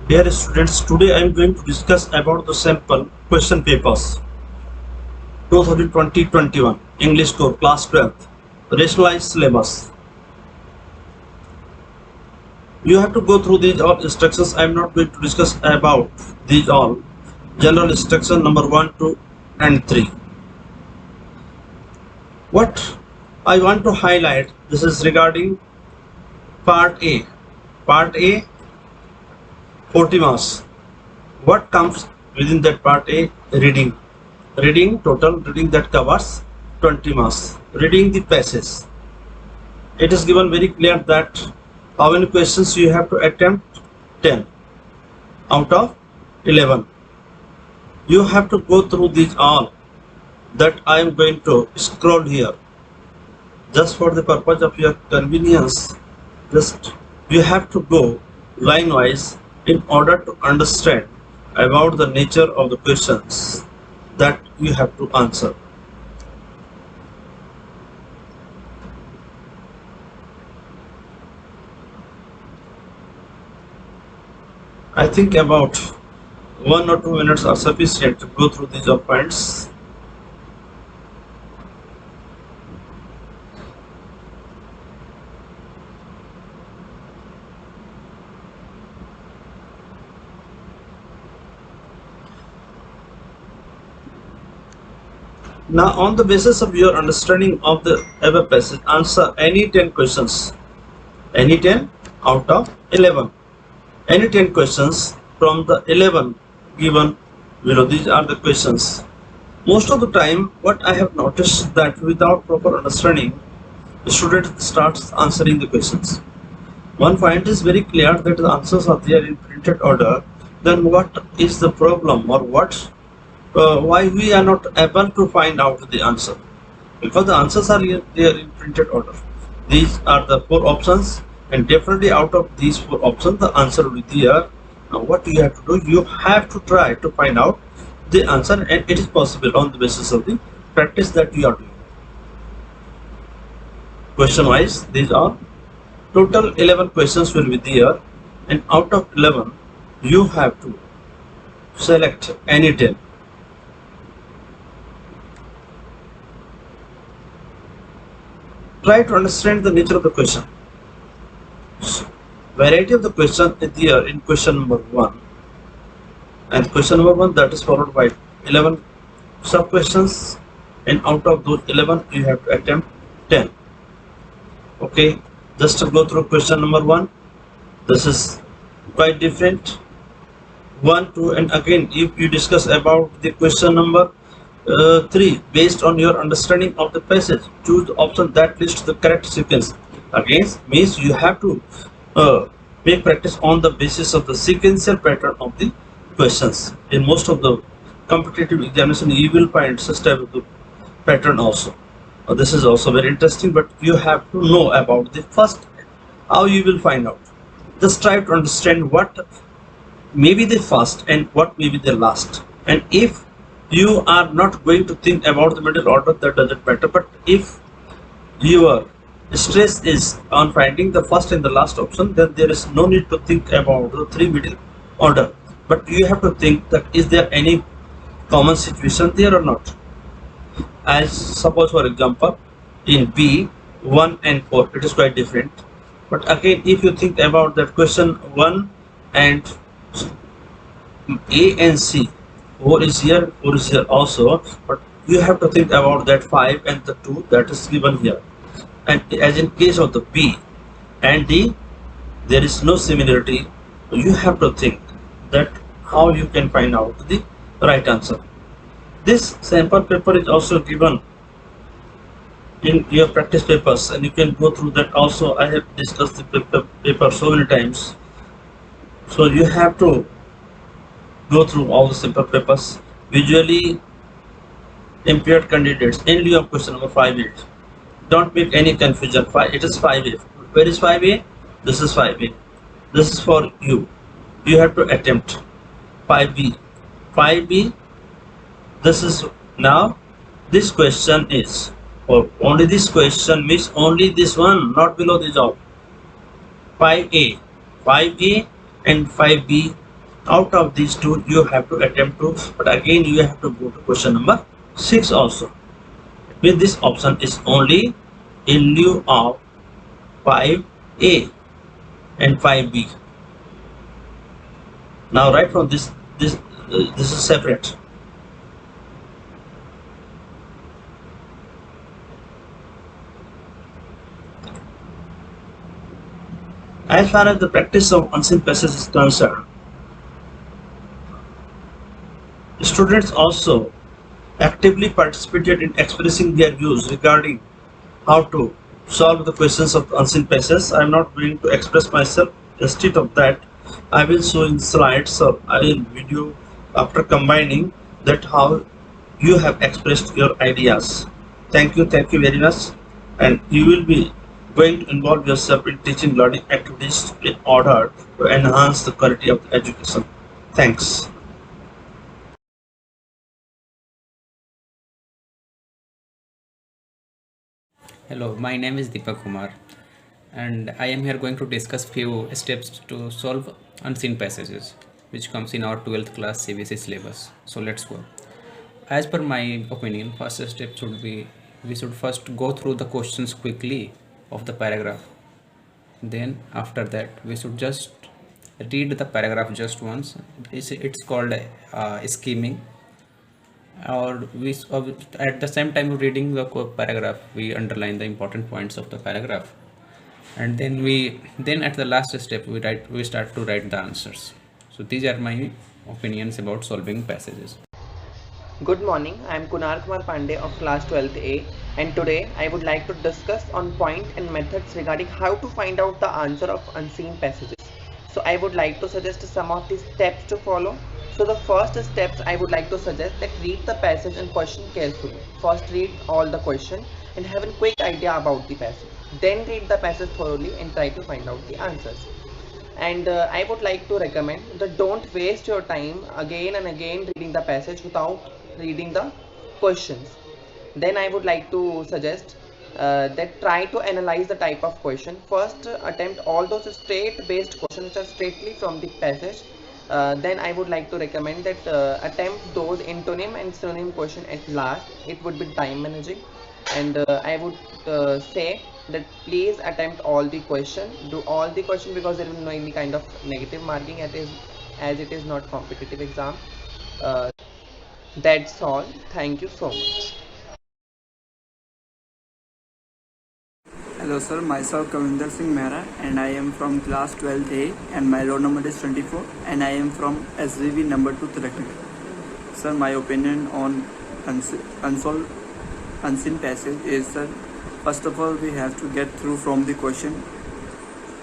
Dear students, today I am going to discuss about the sample question papers 2020-21 English core class 12th rationalized syllabus. You have to go through these all instructions. I am not going to discuss about these all. General instruction number 1, 2 and 3. What I want to highlight, this is regarding part A. Part A, 40 marks. What comes within that part A? Reading. Total reading that covers 20 marks. Reading the passage. It is given very clear that how many questions you have to attempt? 10 out of 11. You have to go through these all that I am going to scroll here. Just for the purpose of your convenience, just you have to go line wise in order to understand about the nature of the questions that you have to answer. I think about 1 or 2 minutes are sufficient to go through these points. Now, on the basis of your understanding of the above passage, answer any 10 questions. Any 10 out of 11. Any 10 questions from the 11 given below. These are the questions. Most of the time, what I have noticed that without proper understanding, the student starts answering the questions. One point is very clear that the answers are there in printed order. Then what is the problem, or why we are not able to find out the answer? Because the answers are there in printed order. These are the 4 options, and definitely out of these 4 options the answer will be there. Now what you have to do, you have to try to find out the answer, and it is possible on the basis of the practice that you are doing. Question wise, these are total 11 questions will be there, and out of 11 you have to select any 10. Try to understand the nature of the question. Variety of the question is there in question number 1, and question number 1 that is followed by 11 sub questions, and out of those 11 you have to attempt 10. Okay, just to go through question number 1, this is quite different. 1, 2, and again if you discuss about the question number 3, based on your understanding of the passage, choose the option that leads to the correct sequence. Again, means you have to make practice on the basis of the sequential pattern of the questions. In most of the competitive examination, you will find such type of the pattern also. This is also very interesting, but you have to know about the first, how you will find out. Just try to understand what may be the first and what may be the last. And if you are not going to think about the middle order, that doesn't matter. But if your stress is on finding the first and the last option, then there is no need to think about the 3 middle order. But you have to think that is there any common situation there or not. As suppose for example in B 1 and 4, it is quite different. But again, if you think about that question 1 and A and C, 4 is here, 4 is here also, but you have to think about that 5 and the 2 that is given here. And as in case of the B and D, there is no similarity. You have to think that how you can find out the right answer. This sample paper is also given in your practice papers, and you can go through that also. I have discussed the paper so many times, so you have to go through all the sample papers. Visually impaired candidates, in lieu of question number 5A, don't make any confusion. It is 5A. Where is 5A? This is 5A. This is for you. You have to attempt 5B. 5B, this is now, this question is, or only this question means only this one, not below this all. 5A, 5A and 5B Out of these two, you have to attempt to, but again you have to go to question number 6 also. With this option is only in lieu of 5A and 5B. Now right from this is separate. As far as the practice of unseen passage is concerned, students also actively participated in expressing their views regarding how to solve the questions of the unseen passage. I am not going to express myself. Instead of that, I will show in slides or in video after combining that how you have expressed your ideas. Thank you very much, and you will be going to involve yourself in teaching learning activities in order to enhance the quality of the education. Thanks. Hello, my name is Deepak Kumar and I am here going to discuss few steps to solve unseen passages which comes in our 12th class CBSE syllabus. So let's go. As per my opinion, first step should be we should first go through the questions quickly of the paragraph. Then after that we should just read the paragraph just once. It's called skimming, or at the same time of reading the paragraph we underline the important points of the paragraph, and then at the last step we start to write the answers. So these are my opinions about solving passages. Good morning, I am Kunar Kumar Pandey of class 12th A, and today I would like to discuss on point and methods regarding how to find out the answer of unseen passages. So I would like to suggest some of the steps to follow. So the first steps I would like to suggest that read the passage and question carefully. First read all the question and have a quick idea about the passage. Then read the passage thoroughly and try to find out the answers. And I would like to recommend that don't waste your time again and again reading the passage without reading the questions. Then I would like to suggest that try to analyze the type of question. First attempt all those straight based questions which are straightly from the passage. Then I would like to recommend that attempt those antonym and synonym question at last. It would be time managing, and I would say that please attempt all the question, do all the question, because there will no any kind of negative marking as it is not competitive exam. uh, that's all. Thank you so much. Hello sir, myself Kavinder Singh Mehra and I am from class 12th A and my roll number is 24 and I am from SVV number 2 Tirakana. Sir, my opinion on unsolved unseen passage is, sir, first of all we have to get through from the question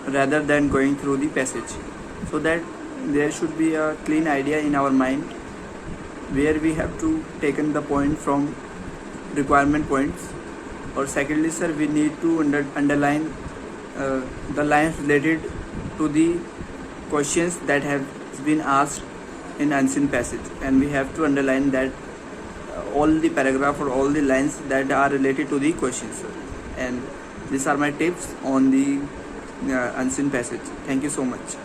rather than going through the passage, so that there should be a clean idea in our mind where we have to taken the point from requirement points. Or secondly, sir, we need to underline the lines related to the questions that have been asked in unseen passage, and we have to underline that all the paragraph or all the lines that are related to the questions, sir. And these are my tips on the unseen passage. Thank you so much.